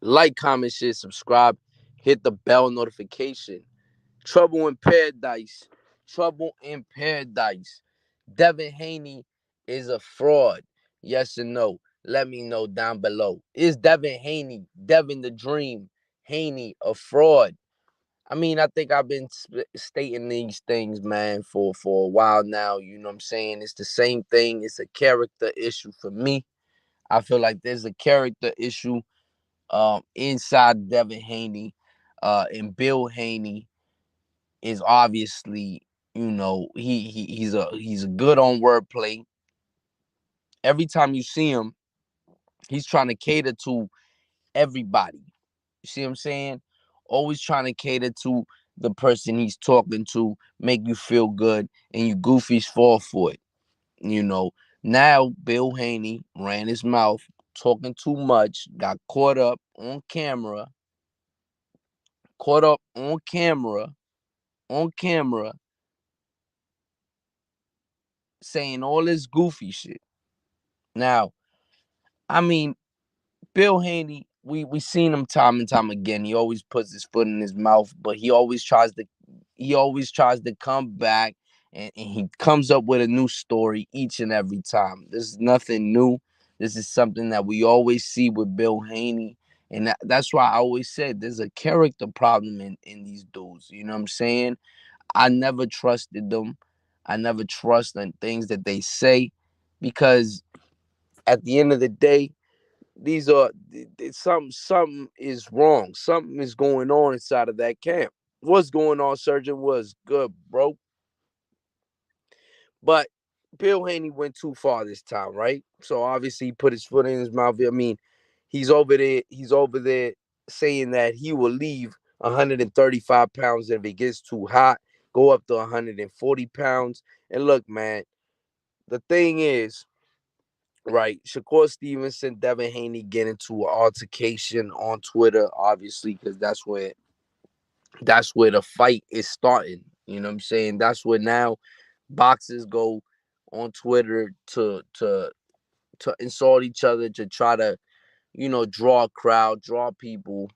Like, comment, share, subscribe, hit the bell notification. Trouble in Paradise. Trouble in Paradise. Devin Haney is a fraud. Yes or no? Let me know down below. Is Devin Haney, Devin the Dream, Haney a fraud? I mean, I think I've been stating these things, man, for a while now. You know what I'm saying? It's the same thing. It's a character issue for me. I feel like there's a character issue inside Devin Haney. And Bill Haney is obviously, he's a good on wordplay. Every time you see him, he's trying to cater to everybody. You see what I'm saying? Always trying to cater to the person he's talking to, make you feel good, and you goofies fall for it. You know, now Bill Haney ran his mouth, talking too much, got caught up on camera, saying all this goofy shit. Now, I mean, Bill Haney, we seen him time and time again. He always puts his foot in his mouth, but he always tries to come back, and he comes up with a new story each and every time. This is nothing new. This is something that we always see with Bill Haney. And that's why I always said there's a character problem in these dudes. You know what I'm saying? I never trusted them. I never trust in things that they say, because at the end of the day, these are something is wrong. Something is going on inside of that camp. What's going on, Surgeon? Was good, bro. But Bill Haney went too far this time, right? So obviously he put his foot in his mouth. I mean, he's over there. He's over there saying that he will leave 135 pounds if it gets too hot, go up to 140 pounds. And look, man, the thing is, right, Shakur Stevenson, Devin Haney get into an altercation on Twitter, obviously, because that's where the fight is starting. You know what I'm saying? That's where now boxers go on Twitter to insult each other, to try to, draw a crowd, draw people,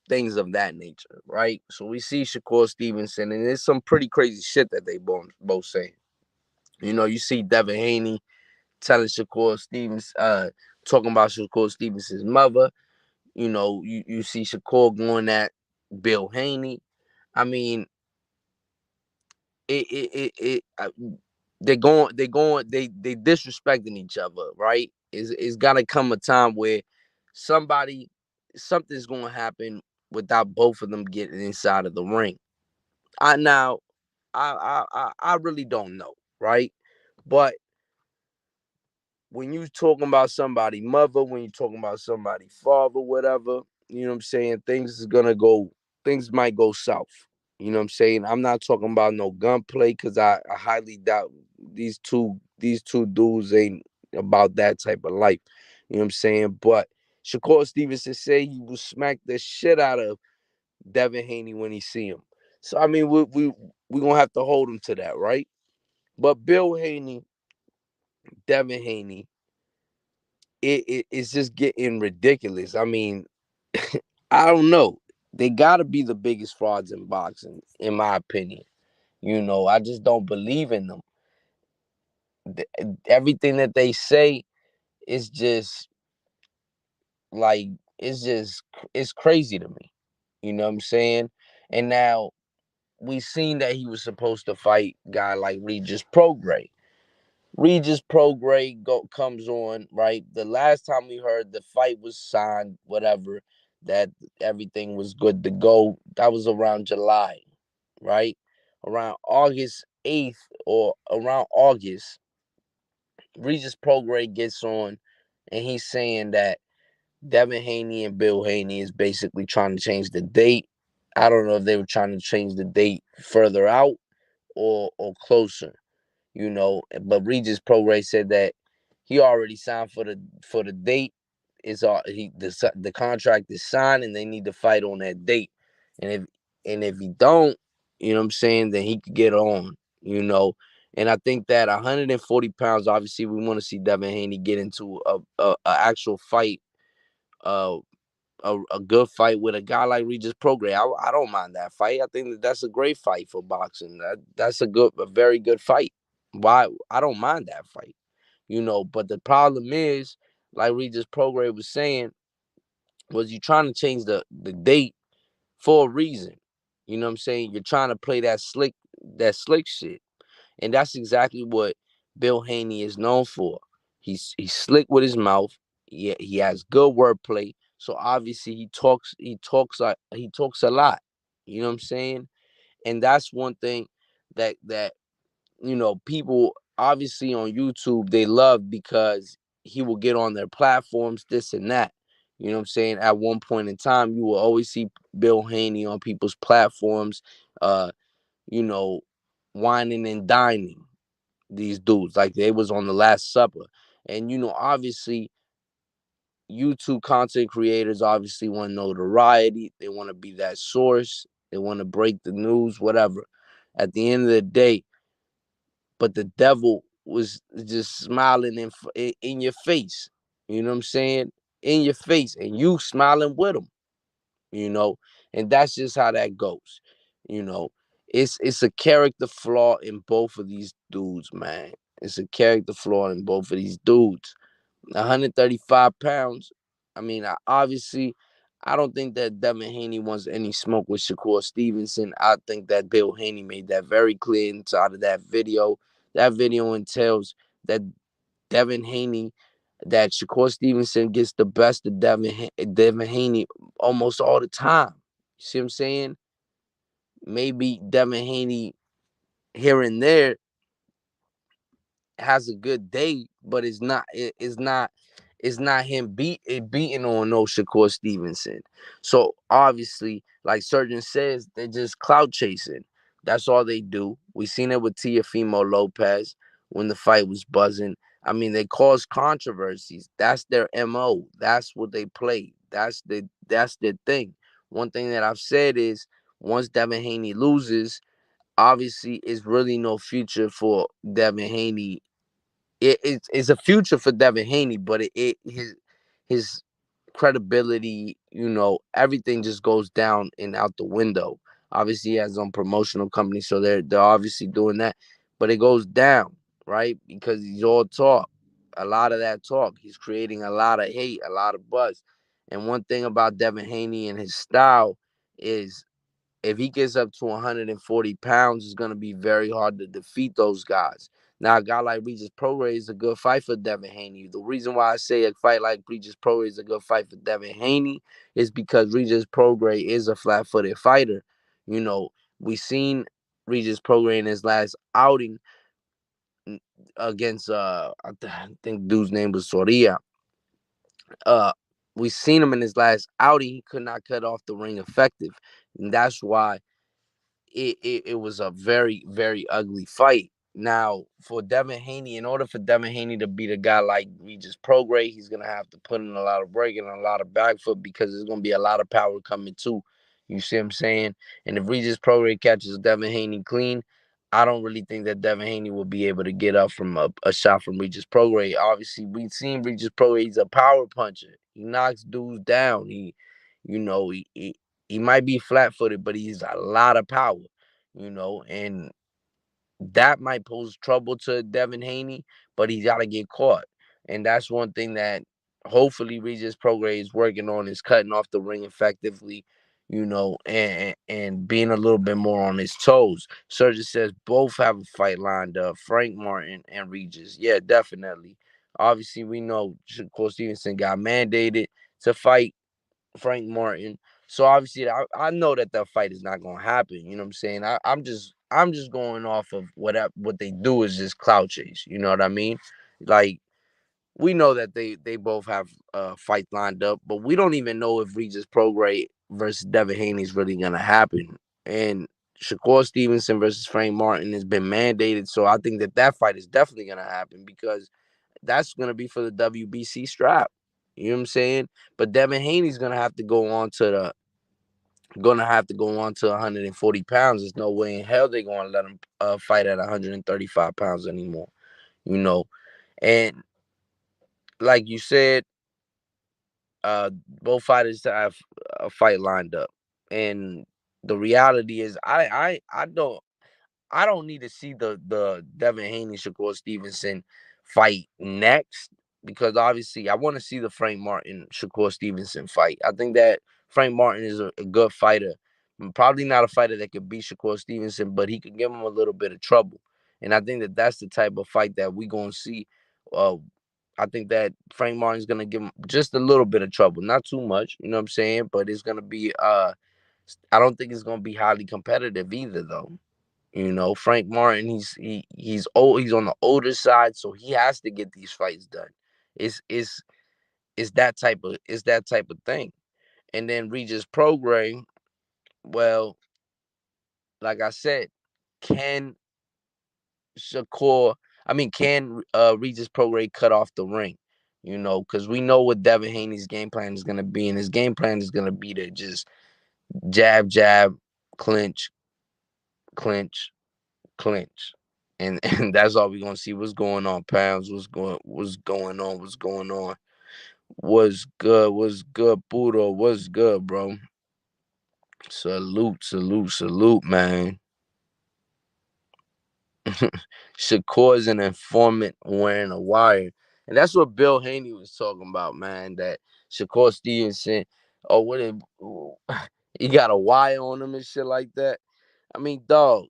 things of that nature, right? So we see Shakur Stevenson, and there's some pretty crazy shit that they both saying. You see Devin Haney telling Shakur Stevens, talking about Shakur Stevenson's mother. You see Shakur going at Bill Haney. I mean, it they disrespecting each other, right? It's gotta come a time where somebody something's gonna happen without both of them getting inside of the ring. I now I really don't know, right? But when you talking about somebody mother, when you talking about somebody father, whatever, you know what I'm saying, things might go south. You know what I'm saying? I'm not talking about no gunplay, because I highly doubt these two dudes ain't about that type of life. You know what I'm saying? But Shakur Stevenson say he will smack the shit out of Devin Haney when he see him. So I mean, we gonna have to hold him to that, right? But Bill Haney, Devin Haney, it's just getting ridiculous. I mean, I don't know. They got to be the biggest frauds in boxing, in my opinion. I just don't believe in them. Everything that they say is just like it's crazy to me. You know what I'm saying? And now we seen that he was supposed to fight guy like Regis Prograis. Regis Prograis comes on, right? The last time we heard the fight was signed, whatever, that everything was good to go. That was around July, right? Around August 8th, or around August, Regis Prograis gets on, and he's saying that Devin Haney and Bill Haney is basically trying to change the date. I don't know if they were trying to change the date further out or closer. But Regis Prograis said that he already signed for the date. The contract is signed, and they need to fight on that date. And if he don't, you know what I'm saying, then he could get on. You know, and I think that 140 pounds. Obviously, we want to see Devin Haney get into a actual fight. Uh, a good fight with a guy like Regis Prograis. I don't mind that fight. I think that that's a great fight for boxing. That's a very good fight. Why I don't mind that fight, But the problem is, like Regis Prograis was saying, was you trying to change the date for a reason. You know what I'm saying? You're trying to play that slick shit. And that's exactly what Bill Haney is known for. He's slick with his mouth. He has good wordplay. So obviously he talks a lot. You know what I'm saying? And that's one thing that people obviously on YouTube they love because he will get on their platforms, this and that. You know what I'm saying? At one point in time, you will always see Bill Haney on people's platforms, uh, you know, whining and dining these dudes like they was on the Last Supper. And obviously YouTube content creators obviously want notoriety. They want to be that source. They want to break the news, whatever. At the end of the day, but the devil was just smiling in your face. You know what I'm saying? In your face, and you smiling with him. You know, and that's just how that goes. You know, it's a character flaw in both of these dudes, man. It's a character flaw in both of these dudes. 135 pounds. I mean, obviously, I don't think that Devin Haney wants any smoke with Shakur Stevenson. I think that Bill Haney made that very clear inside of that video. That video entails that Devin Haney, that Shakur Stevenson gets the best of Devin Haney almost all the time. You see what I'm saying? Maybe Devin Haney here and there has a good day, but it's not him beating on no Shakur Stevenson. So obviously, like Surgeon says, they're just clout chasing. That's all they do. We seen it with Teofimo Lopez when the fight was buzzing. I mean, they cause controversies. That's their MO. That's what they play. That's their thing. One thing that I've said is once Devin Haney loses, obviously it's really no future for Devin Haney. It's a future for Devin Haney, but his credibility, everything just goes down and out the window. Obviously, he has his own promotional company, so they're obviously doing that, but it goes down, right? Because he's all talk, a lot of that talk. He's creating a lot of hate, a lot of buzz. And one thing about Devin Haney and his style is if he gets up to 140 pounds, it's going to be very hard to defeat those guys. Now, a guy like Regis Prograis is a good fight for Devin Haney. The reason why I say a fight like Regis Prograis is a good fight for Devin Haney is because Regis Prograis is a flat-footed fighter. You know, we seen Regis Prograis in his last outing against I think dude's name was Soria. Uh, we seen him in his last outing. He could not cut off the ring effective, and that's why it was a very, very ugly fight. Now, for Devin Haney, in order for Devin Haney to beat a guy like Regis Prograis, he's gonna have to put in a lot of work and a lot of back foot because there's gonna be a lot of power coming too. You see what I'm saying? And if Regis Prograis catches Devin Haney clean, I don't really think that Devin Haney will be able to get up from a shot from Regis Prograis. Obviously, we've seen Regis Prograis; he's a power puncher. He knocks dudes down. You know, he might be flat-footed, but he's a lot of power, and that might pose trouble to Devin Haney, but he's got to get caught. And that's one thing that hopefully Regis Prograis is working on is cutting off the ring effectively, and being a little bit more on his toes. Sergio says both have a fight lined up, Frank Martin and Regis. Yeah, definitely. Obviously, we know Shakur Stevenson got mandated to fight Frank Martin. So obviously, I know that fight is not gonna happen. You know what I'm saying? I'm just going off of what they do is just clout chase. You know what I mean? Like we know that they both have fight lined up, but we don't even know if Regis Prograis versus Devin Haney is really gonna happen. And Shakur Stevenson versus Frank Martin has been mandated, so I think that fight is definitely gonna happen because that's gonna be for the WBC strap. You know what I'm saying? But Devin Haney's gonna have to go on to 140 pounds. There's no way in hell they're gonna let him fight at 135 pounds anymore. You know, and like you said, both fighters to have a fight lined up, and the reality is, I don't need to see the Devin Haney Shakur Stevenson fight next, because obviously I want to see the Frank Martin Shakur Stevenson fight. I think that Frank Martin is a good fighter. Probably not a fighter that could beat Shakur Stevenson, but he could give him a little bit of trouble. And I think that that's the type of fight that we're going to see. Uh, I think that Frank Martin's going to give him just a little bit of trouble, not too much, you know what I'm saying? But it's going to be, I don't think it's going to be highly competitive either, though. You know, Frank Martin, he's old, he's on the older side, so he has to get these fights done. It's it's it's that type of thing. And then Regis Prograis, well, like I said, can Shakur, can Regis Prograis cut off the ring? You know, because we know what Devin Haney's game plan is gonna be, and his game plan is gonna be to just jab, jab, clinch, clinch, clinch. And and that's all we're gonna see. What's going on, pounds? What's going on? What's going on? What's good? What's good, Budo? What's good, bro? Salute, salute, salute, man. Shakur's an informant wearing a wire. And that's what Bill Haney was talking about, man. That Shakur Stevenson, oh, he got a wire on him and shit like that. I mean, dog,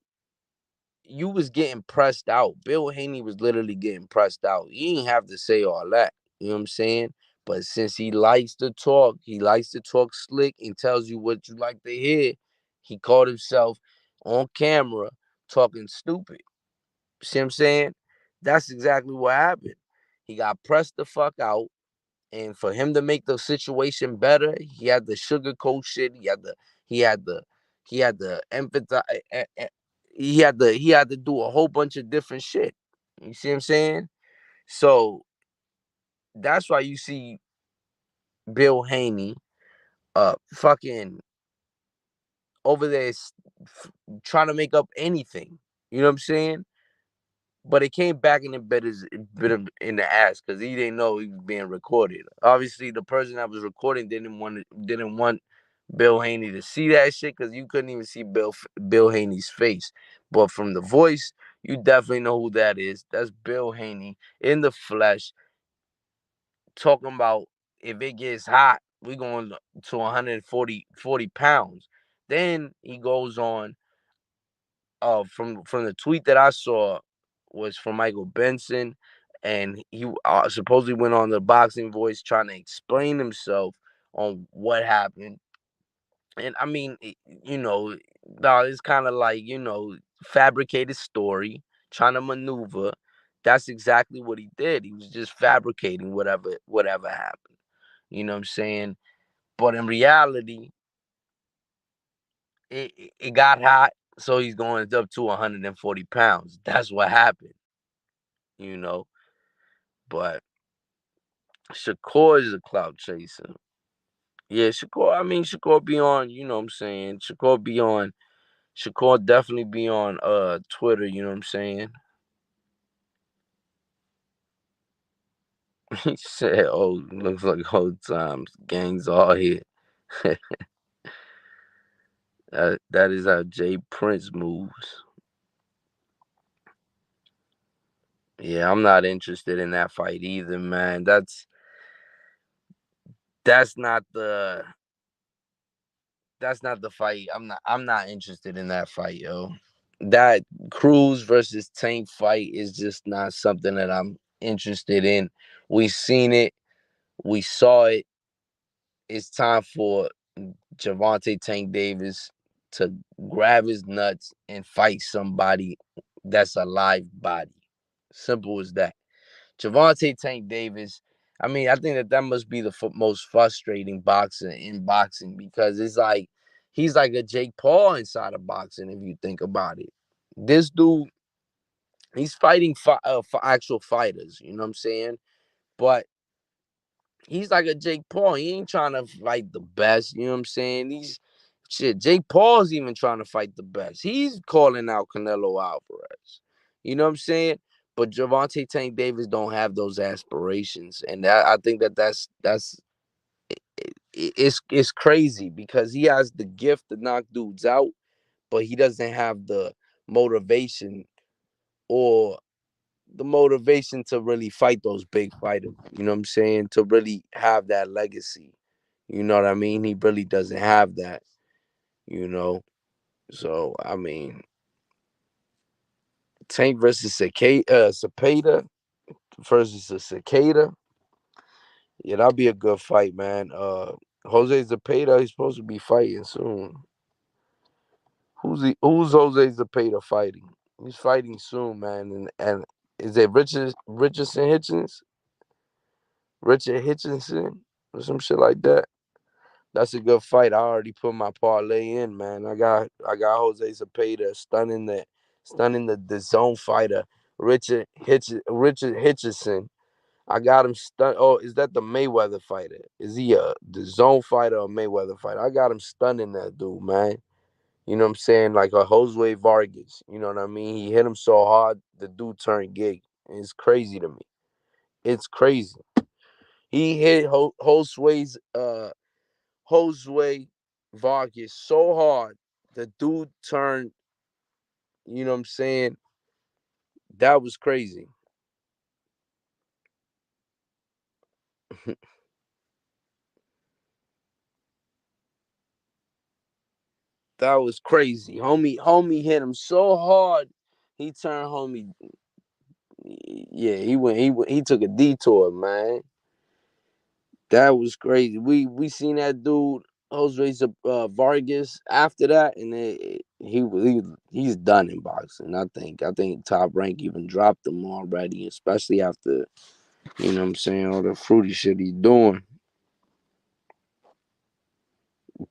you was getting pressed out. Bill Haney was literally getting pressed out. He didn't have to say all that. You know what I'm saying? But since he likes to talk slick and tells you what you like to hear, he caught himself on camera talking stupid. See what I'm saying? That's exactly what happened. He got pressed the fuck out. And for him to make the situation better, he had the sugarcoat shit. He had the he had the empathize. He had to do a whole bunch of different shit. You see what I'm saying? So that's why you see Bill Haney fucking over there trying to make up anything. You know what I'm saying? But it came back in the bit in the ass because he didn't know he was being recorded. Obviously, the person that was recording didn't want Bill Haney to see that shit because you couldn't even see Bill Haney's face. But from the voice, you definitely know who that is. That's Bill Haney in the flesh talking about if it gets hot, we're going to 140 pounds. Then he goes on from the tweet that I saw was from Michael Benson, and he supposedly went on the Boxing Voice trying to explain himself on what happened. And I mean, dawg, it's kind of like fabricated story, trying to maneuver. That's exactly what he did. He was just fabricating whatever happened. You know what I'm saying? But in reality, it got hot, so he's going up to 140 pounds. That's what happened, you know. But Shakur is a clout chaser. Yeah, Shakur be on, you know what I'm saying? Shakur definitely be on Twitter, you know what I'm saying? He said, oh, looks like old times. Gangs all here. That is how Jay Prince moves. Yeah, I'm not interested in that fight either, man. That's not the that's not the fight. I'm not interested in that fight, yo. That Cruz versus Tank fight is just not something that I'm interested in. We seen it, we saw it. It's time for Javante Tank Davis to grab his nuts and fight somebody that's a live body. Simple as that. Javante Tank Davis. I think that must be the most frustrating boxer in boxing because it's like he's like a Jake Paul inside of boxing if you think about it. This dude, he's fighting for actual fighters. You know what I'm saying? But he's like a Jake Paul. He ain't trying to fight the best. You know what I'm saying? Jake Paul's even trying to fight the best. He's calling out Canelo Alvarez. You know what I'm saying? But Javante Tank Davis don't have those aspirations, and I think that's it's crazy because he has the gift to knock dudes out, but he doesn't have the motivation or the motivation to really fight those big fighters. You know what I'm saying? To really have that legacy. You know what I mean? He really doesn't have that. You know. So I mean, Tank versus Cepeda versus a Cicada. Yeah, that'll be a good fight, man. Jose Zepeda, he's supposed to be fighting soon. Who's Jose Zepeda fighting? He's fighting soon, man. And is it Richard Hitchinson or some shit like that? That's a good fight. I already put my parlay in, man. I got Jose Zepeda stunning the zone fighter Richard Hitchison. I got him stun. Oh, is that the Mayweather fighter? Is he the zone fighter or Mayweather fighter? I got him stunning that dude, man. You know what I'm saying? Like a Josue Vargas. You know what I mean? He hit him so hard, the dude turned gig. It's crazy to me. It's crazy. He hit Josue Vargas so hard, the dude turned. You know what I'm saying? That was crazy. That was crazy. Homie hit him so hard, he turned homie. Yeah, he took a detour, man. That was crazy. We seen that dude Jose Vargas after that, and he's done in boxing. I think Top Rank even dropped him already, especially after you know what I'm saying all the fruity shit he's doing.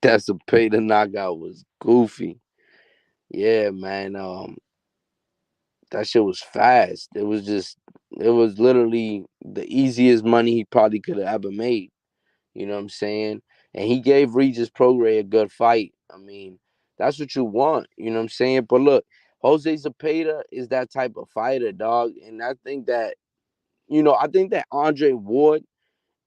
That's a pay the knockout was goofy. Yeah, man. That shit was fast. It was literally the easiest money he probably could have ever made. You know what I'm saying? And he gave Regis Prograis a good fight. I mean, that's what you want. You know what I'm saying? But look, Jose Zepeda is that type of fighter, dog. And I think that Andre Ward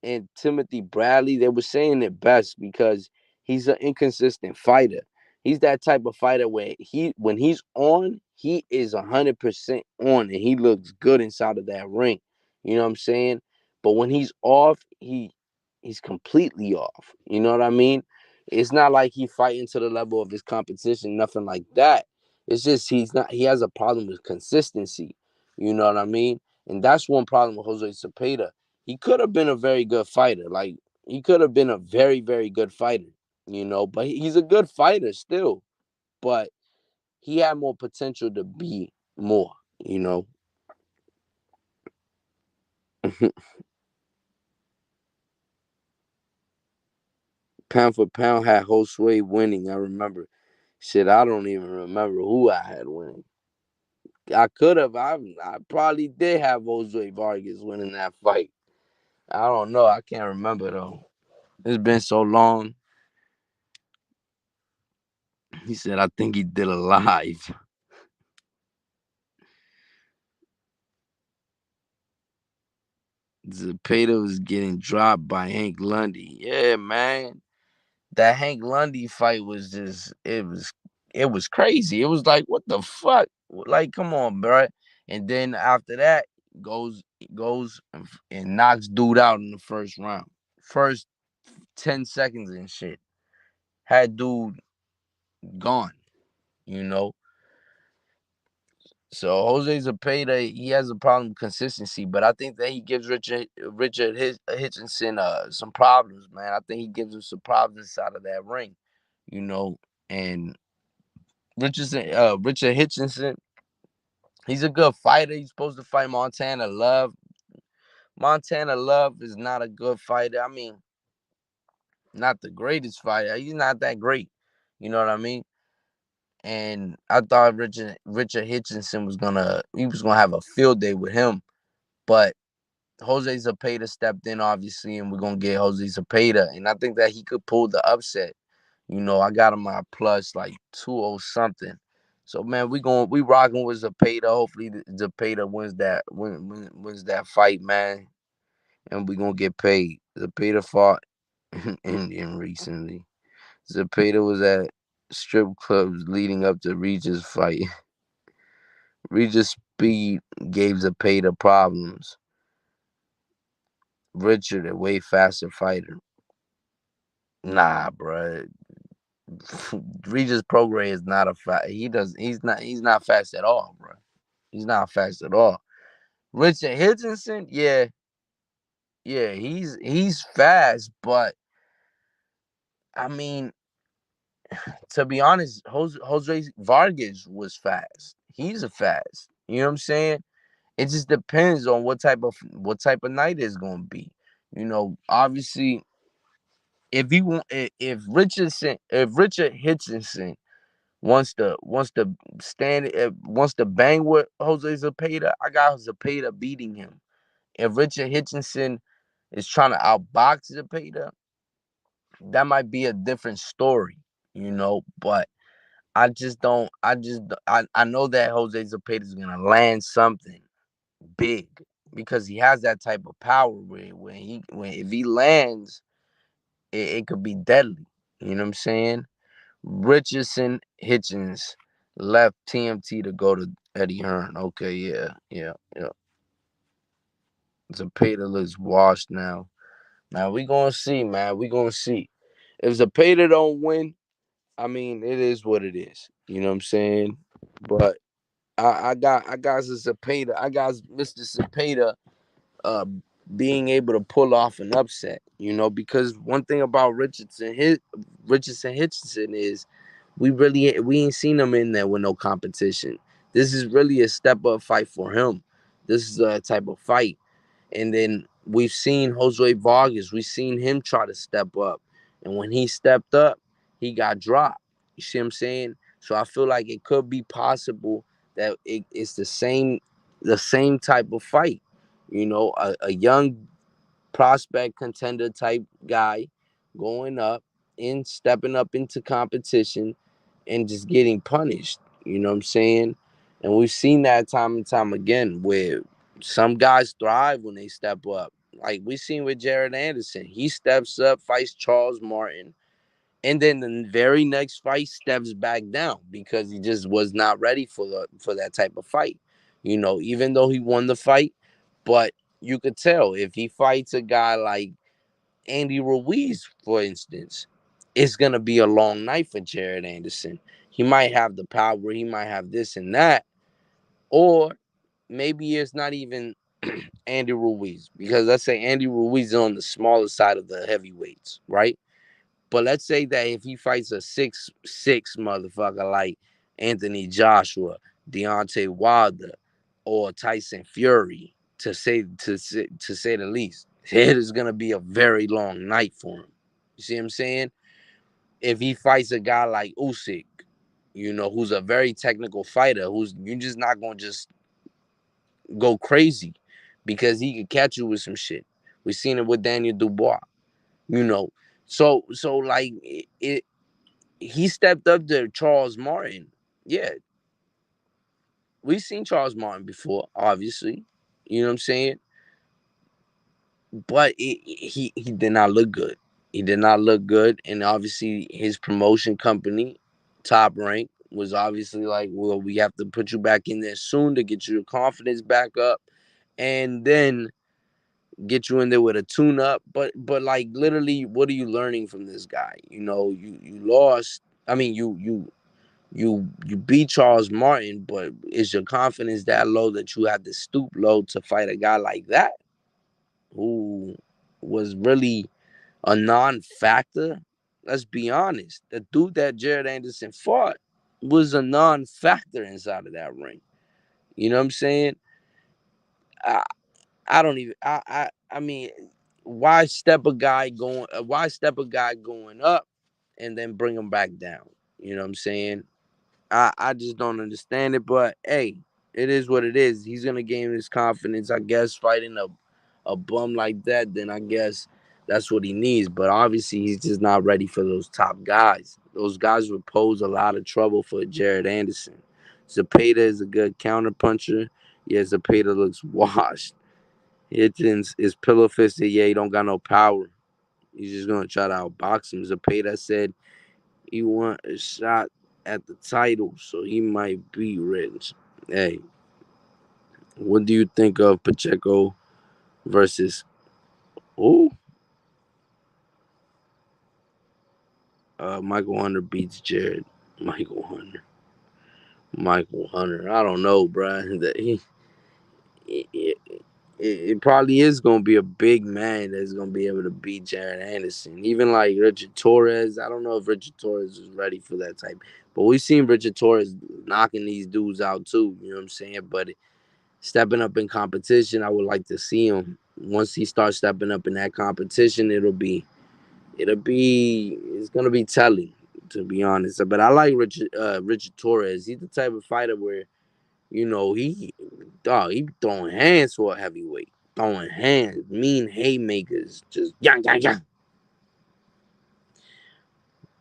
and Timothy Bradley, they were saying it best because he's an inconsistent fighter. He's that type of fighter where when he's on, he is 100% on and he looks good inside of that ring. You know what I'm saying? But when he's off, he's completely off. You know what I mean? It's not like he fighting to the level of his competition, nothing like that. It's just he has a problem with consistency. You know what I mean? And that's one problem with Jose Cepeda. He could have been a very good fighter. Like he could have been a very, very good fighter, but he's a good fighter still. But he had more potential to be more, you know. Pound for pound had Josue winning. I remember. Shit, I don't even remember who I had winning. I could have. I probably did have Jose Vargas winning that fight. I don't know. I can't remember though. It's been so long. He said, I think he did a live. Zepeda was getting dropped by Hank Lundy. Yeah, man. That Hank Lundy fight was just it was crazy. It was like, what the fuck? Like, come on, bro. And then after that, goes goes and knocks dude out in the first round. First 10 seconds and shit. Had dude gone, you know. So Jose Zepeda, he has a problem with consistency, but I think that he gives Richard Hitchinson some problems, man. I think he gives him some problems out of that ring, you know. And Richard Hitchinson, he's a good fighter. He's supposed to fight Montana Love. Montana Love is not a good fighter. I mean, not the greatest fighter. He's not that great. You know what I mean? And I thought Richard Hitchinson was gonna have a field day with him, but Jose Zepeda stepped in obviously, and we're gonna get Jose Zepeda, and I think that he could pull the upset. I got him at plus like 2 something. So man, we rocking with Zepeda. Hopefully Zepeda wins that fight, man, and we gonna get paid. Zepeda fought Indian recently. Zepeda was at strip clubs leading up to Regis' fight. Regis' speed gave Zepeda problems. Richard, a way faster fighter. Nah, bruh. Regis Prograis is not a fast. He's not fast at all, bro. He's not fast at all. Richard Hitchinson, yeah, yeah, he's fast, but I mean, to be honest, Jose Vargas was fast. He's a fast. You know what I'm saying? It just depends on what type of night it's gonna be. Obviously, if Richard Hitchinson wants to bang with Jose Zepeda, I got Zepeda beating him. If Richard Hitchinson is trying to outbox Zepeda, that might be a different story, But I know that Jose Zepeda is gonna land something big because he has that type of power where when if he lands, it could be deadly. You know what I'm saying? Richardson Hitchens left TMT to go to Eddie Hearn. Okay, yeah, yeah, yeah. Zepeda looks washed now. Now we gonna see, man. We gonna see. If Zepeda don't win, I mean, it is what it is. You know what I'm saying? But I got Zepeda. I got Mr. Zepeda uh being able to pull off an upset. Because one thing about Richardson Hitchison is we ain't seen him in there with no competition. This is really a step up fight for him. This is a type of fight. And then we've seen Jose Vargas. We've seen him try to step up. And when he stepped up, he got dropped. You see what I'm saying? So I feel like it could be possible that it's the same type of fight. A young prospect contender type guy going up and stepping up into competition and just getting punished. You know what I'm saying? And we've seen that time and time again where some guys thrive when they step up. Like we seen with Jared Anderson. He steps up, fights Charles Martin, and then the very next fight steps back down because he just was not ready for that type of fight. Even though he won the fight, but you could tell if he fights a guy like Andy Ruiz, for instance, it's gonna be a long night for Jared Anderson. He might have the power, he might have this and that, or maybe it's not even Andy Ruiz because let's say Andy Ruiz is on the smaller side of the heavyweights, right? But let's say that if he fights a 6'6" motherfucker like Anthony Joshua, Deontay Wilder, or Tyson Fury, to say the least, it is gonna be a very long night for him. You see what I'm saying? If he fights a guy like Usyk, who's a very technical fighter, who's you're just not gonna just go crazy because he could catch you with some shit. We've seen it with Daniel Dubois, you know. So like he stepped up to Charles Martin. Yeah, we've seen Charles Martin before, obviously. You know what I'm saying? But he did not look good. He did not look good, and obviously his promotion company, Top Rank, was obviously like, well, we have to put you back in there soon to get your confidence back up, and then get you in there with a tune up. But like literally, what are you learning from this guy? You lost. I mean, you beat Charles Martin, but is your confidence that low that you have to stoop low to fight a guy like that who was really a non-factor? Let's be honest. The dude that Jared Anderson fought was a non-factor inside of that ring. You know what I'm saying? I, I don't even. I mean, Why step a guy going up, and then bring him back down? You know what I'm saying? I just don't understand it. But hey, it is what it is. He's gonna gain his confidence, I guess, fighting a bum like that. Then I guess that's what he needs. But obviously, he's just not ready for those top guys. Those guys would pose a lot of trouble for Jared Anderson. Zepeda is a good counter puncher. Yeah, Zepeda looks washed. Hitchens is pillow fisted. Yeah, he don't got no power. He's just gonna try to outbox him. Zepeda said he want a shot at the title, so he might be rich. Hey, what do you think of Pacheco versus who? Michael Hunter beats Jared. Michael Hunter. Michael Hunter. I don't know, bruh. It, it probably is gonna be a big man that's gonna be able to beat Jared Anderson. Even like Richard Torres. I don't know if Richard Torres is ready for that type. But we've seen Richard Torres knocking these dudes out too. You know what I'm saying? But stepping up in competition, I would like to see him. Once he starts stepping up in that competition, it's gonna be telling, to be honest. But I like Richard Torres. He's the type of fighter where he throwing hands for a heavyweight, throwing hands, mean haymakers, just yang yang yang.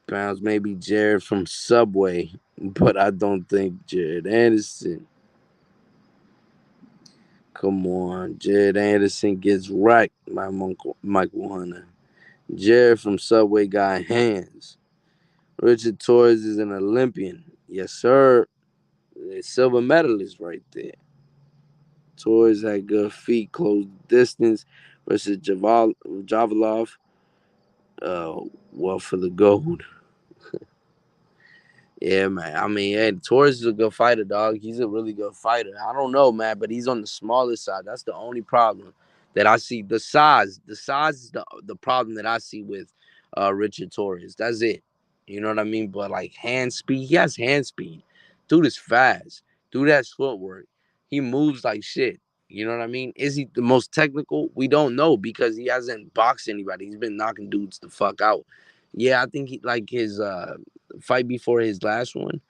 Pounds maybe Jared from Subway, but I don't think Jared Anderson. Come on, Jared Anderson gets wrecked by Michael Hunter. Jared from Subway got hands. Richard Torres is an Olympian. Yes, sir. A silver medalist right there. Torres had good feet, close distance versus Javalov. Uh, well, for the gold. Yeah, man. I mean, yeah, Torres is a good fighter, dog. He's a really good fighter. I don't know, man, but he's on the smaller side. That's the only problem that I see. The size is the problem that I see with Richard Torres. That's it. You know what I mean? But like hand speed, he has hand speed. Dude is fast. Dude has footwork. He moves like shit. You know what I mean? Is he the most technical? We don't know because he hasn't boxed anybody. He's been knocking dudes the fuck out. Yeah, I think he like his fight before his last one.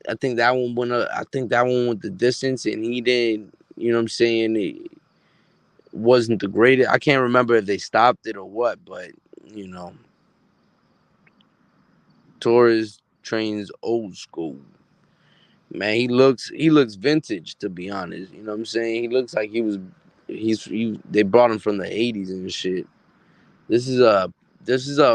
I think that one went up. I think that one went the distance, and he didn't. You know what I'm saying? It wasn't the greatest. I can't remember if they stopped it or what, but you know, Torres trains old school. Man, he looks vintage to be honest. You know what I'm saying? He looks like they brought him from the '80s and shit. This is a this is a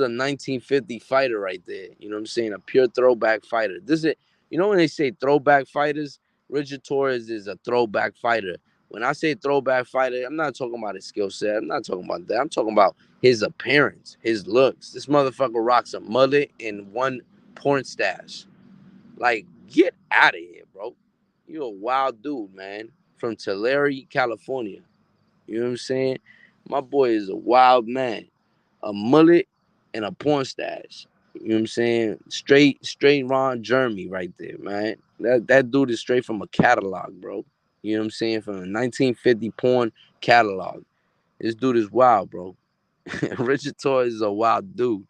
1950 fighter right there. You know what I'm saying? A pure throwback fighter. When they say throwback fighters, Richard Torres is a throwback fighter. When I say throwback fighter, I'm not talking about his skill set. I'm not talking about that. I'm talking about his appearance, his looks. This motherfucker rocks a mullet and one porn stash. Like, get out of here, bro. You a wild dude, man. From Tulare, California. You know what I'm saying? My boy is a wild man. A mullet and a porn stash. You know what I'm saying? Straight Ron Jeremy right there, man. That dude is straight from a catalog, bro. You know what I'm saying? From a 1950 porn catalog. This dude is wild, bro. Richard Torres is a wild dude.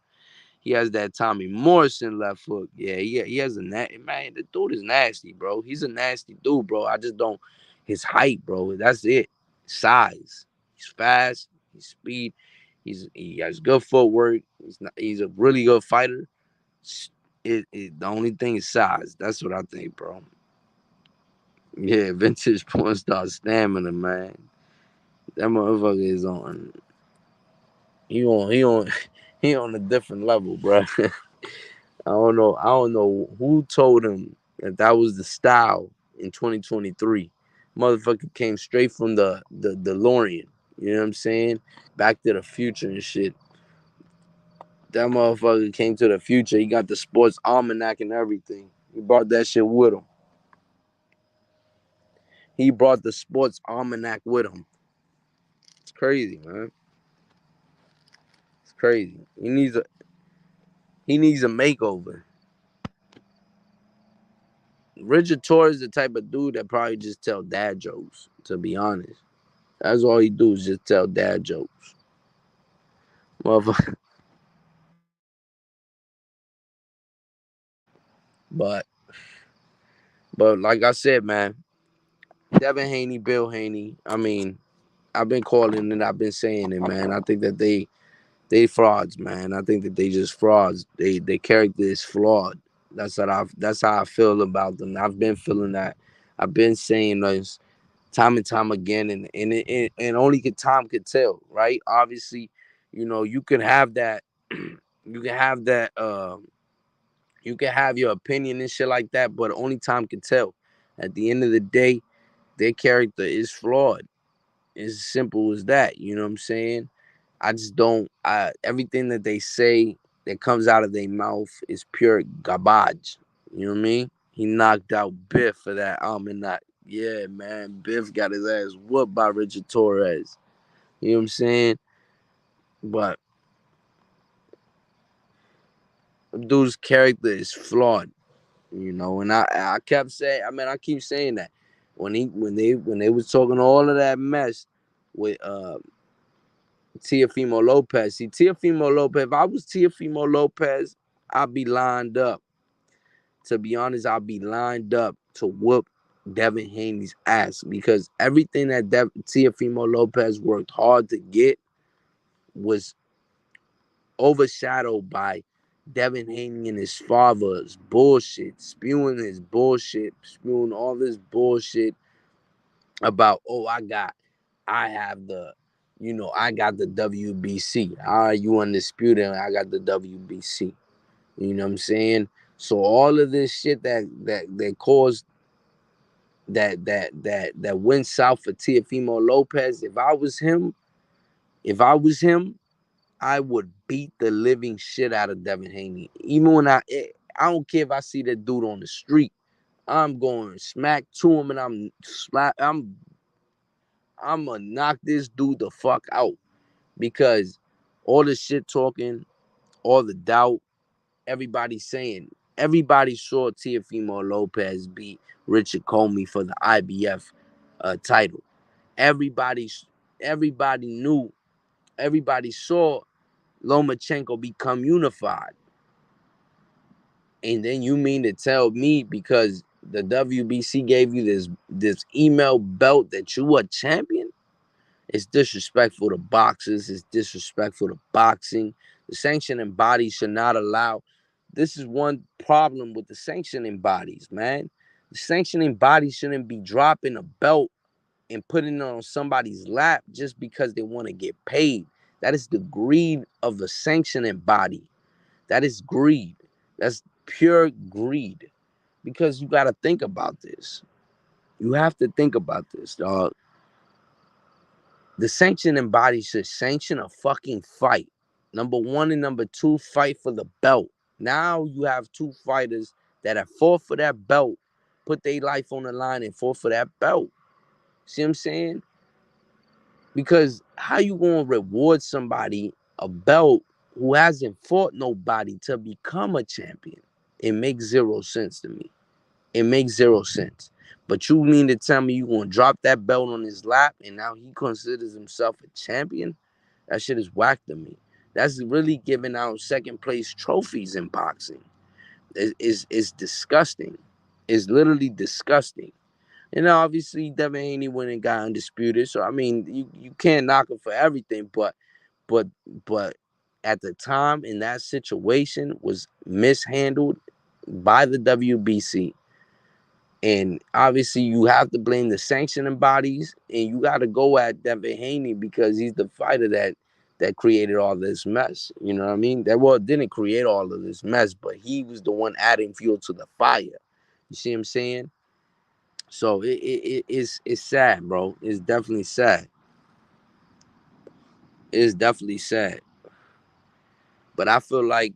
He has that Tommy Morrison left hook. Yeah, he has man. The dude is nasty, bro. He's a nasty dude, bro. I just don't his height, bro. That's it. Size. He's fast. He's speed. He has good footwork. He's a really good fighter. The only thing is size. That's what I think, bro. Yeah, vintage porn star stamina, man. That motherfucker is on. He on. He on. He on a different level, bro. I don't know. I don't know who told him that was the style in 2023. Motherfucker came straight from the DeLorean. You know what I'm saying? Back to the future and shit. That motherfucker came to the future. He got the sports almanac and everything. He brought that shit with him. He brought the sports almanac with him. It's crazy, man. It's crazy. He needs a makeover. Richard Torres is the type of dude that probably just tell dad jokes, to be honest. That's all he do is just tell dad jokes. Motherfucker. But like I said, man, Devin Haney, Bill Haney. I mean, I've been calling it, I've been saying it, man. I think that they frauds, man. I think that they just frauds. Their character is flawed. That's how I feel about them. I've been feeling that. I've been saying this time and time again, and only time could tell, right? Obviously, You can have that. You can have that. You can have your opinion and shit like that, but only time can tell. At the end of the day, their character is flawed. It's as simple as that. You know what I'm saying? I just don't. Everything that they say that comes out of their mouth is pure garbage. You know what I mean? He knocked out Biff for that almanac. Yeah, man. Biff got his ass whooped by Richard Torres. You know what I'm saying? But dude's character is flawed. And I kept saying, I keep saying that when they was talking all of that mess with Teofimo Lopez. See, Teofimo Lopez, if I was Teofimo Lopez, I'd be lined up. To be honest, I'd be lined up to whoop Devin Haney's ass because everything that Teofimo Lopez worked hard to get was overshadowed by Devin Haney and his father's bullshit, spewing his bullshit, spewing all this bullshit about, oh, I have I got the WBC. You undisputed, I got the WBC. You know what I'm saying? So all of this shit that caused that went south for Teofimo Lopez. If I was him, I would beat the living shit out of Devin Haney. Even when I don't care if I see that dude on the street. I'm going smack to him and I'm gonna knock this dude the fuck out because all the shit talking, all the doubt, everybody saw Teofimo Lopez beat Richard Comey for the IBF title. Everybody, everybody knew, everybody saw Lomachenko become unified. And then you mean to tell me because the WBC gave you this email belt that you a champion? It's disrespectful to boxers. It's disrespectful to boxing. The sanctioning bodies should not allow. This is one problem with the sanctioning bodies, man. The sanctioning bodies shouldn't be dropping a belt and putting it on somebody's lap just because they want to get paid. That is the greed of the sanctioning body. That is greed. That's pure greed. Because you got to think about this. You have to think about this, dog. The sanctioning body should sanction a fucking fight. Number one and number two, fight for the belt. Now you have two fighters that have fought for that belt, put their life on the line and fought for that belt. See what I'm saying? Because how you gonna reward somebody a belt who hasn't fought nobody to become a champion? It makes zero sense to me. It makes zero sense. But you mean to tell me you gonna drop that belt on his lap and now he considers himself a champion? That shit is whack to me. That's really giving out second place trophies in boxing. It's disgusting. It's literally disgusting. And obviously Devin Haney went and got undisputed. So I mean, you can't knock him for everything, but but at the time in that situation was mishandled by the WBC. And obviously you have to blame the sanctioning bodies and you got to go at Devin Haney because he's the fighter that created all this mess. You know what I mean? That didn't create all of this mess, but he was the one adding fuel to the fire. You see what I'm saying? So it's sad, bro. It's definitely sad. It's definitely sad. But I feel like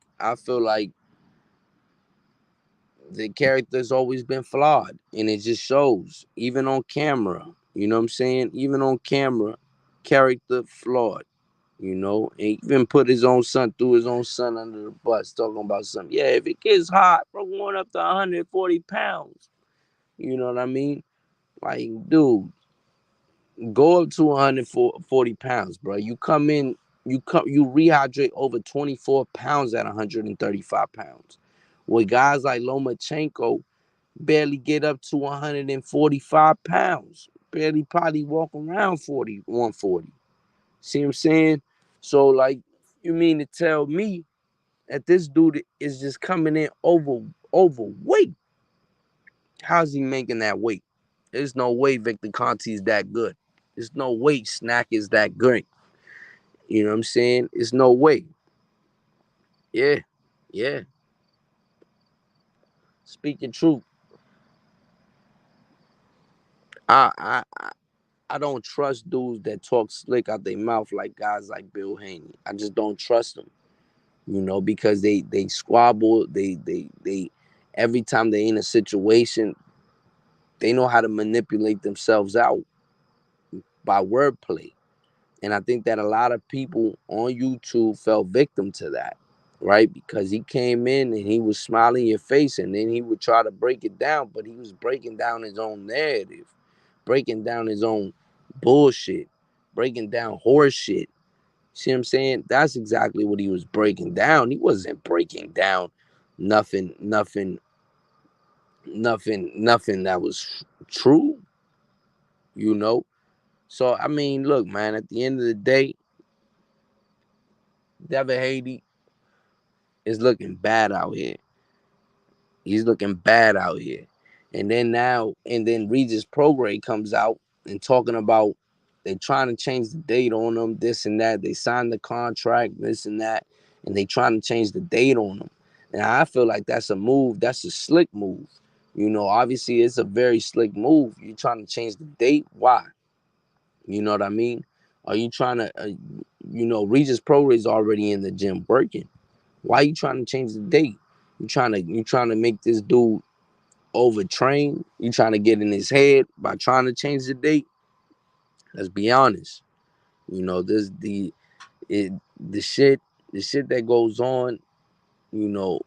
the character's always been flawed, and it just shows, even on camera. You know what I'm saying? Even on camera, character flawed. And even put threw his own son under the bus, talking about something. Yeah, if it gets hot, bro, going up to 140 pounds. You know what I mean? Like, dude, go up to 140 pounds, bro. You rehydrate over 24 pounds at 135 pounds. With guys like Lomachenko barely get up to 145 pounds. Barely probably walk around 140. See what I'm saying? So, like, you mean to tell me that this dude is just coming in overweight? How's he making that weight? There's no way Victor Conti is that good. There's no way Snack is that great. You know what I'm saying? It's no way. Yeah, yeah. Speaking truth, I I I I don't trust dudes that talk slick out their mouth like guys like Bill Haney. I just don't trust them. Because they squabble. They every time they in a situation, they know how to manipulate themselves out by wordplay. And I think that a lot of people on YouTube fell victim to that, right? Because he came in and he was smiling in your face, and then he would try to break it down, but he was breaking down his own narrative, breaking down his own bullshit, breaking down horse shit. See what I'm saying? That's exactly what he was breaking down. He wasn't breaking down nothing, nothing that was true, you know? So, I mean, look, man, at the end of the day, Devin Haney is looking bad out here. He's looking bad out here. And then Regis Prograde comes out and talking about they trying to change the date on them, this and that. They signed the contract, this and that, and they trying to change the date on them. And I feel like that's a move. That's a slick move. Obviously it's a very slick move. You're trying to change the date. Why? You know what I mean? Are you trying to, Regis Prograde is already in the gym working. Why are you trying to change the date? You trying to make this dude overtrain? You trying to get in his head by trying to change the date? Let's be honest. This the shit that goes on. You know,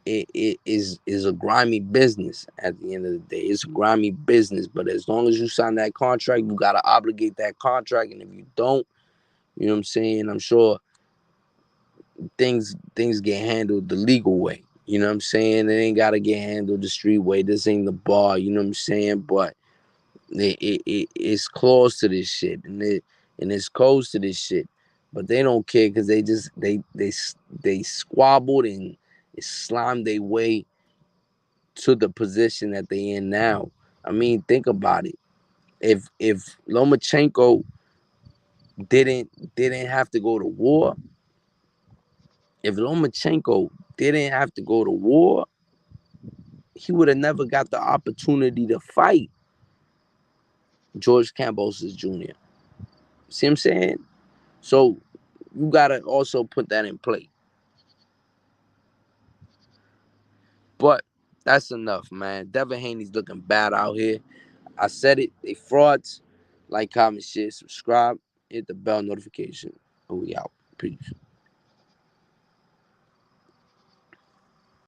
it is a grimy business. At the end of the day, it's a grimy business. But as long as you sign that contract, you gotta obligate that contract. And if you don't, you know what I'm saying. I'm sure things get handled the legal way. You know what I'm saying? It ain't gotta get handled the street way. This ain't the bar. You know what I'm saying? But it's clause to this shit, and it's codes to this shit. But they don't care because they squabbled and slimed their way to the position that they in now. I mean, think about it. If Lomachenko didn't have to go to war, if Lomachenko didn't have to go to war, he would have never got the opportunity to fight George Kambosos Jr. See what I'm saying? So you gotta also put that in play. But that's enough, man. Devin Haney's looking bad out here. I said it. They frauds. Like, comment, share, subscribe, hit the bell notification. And we out. Peace.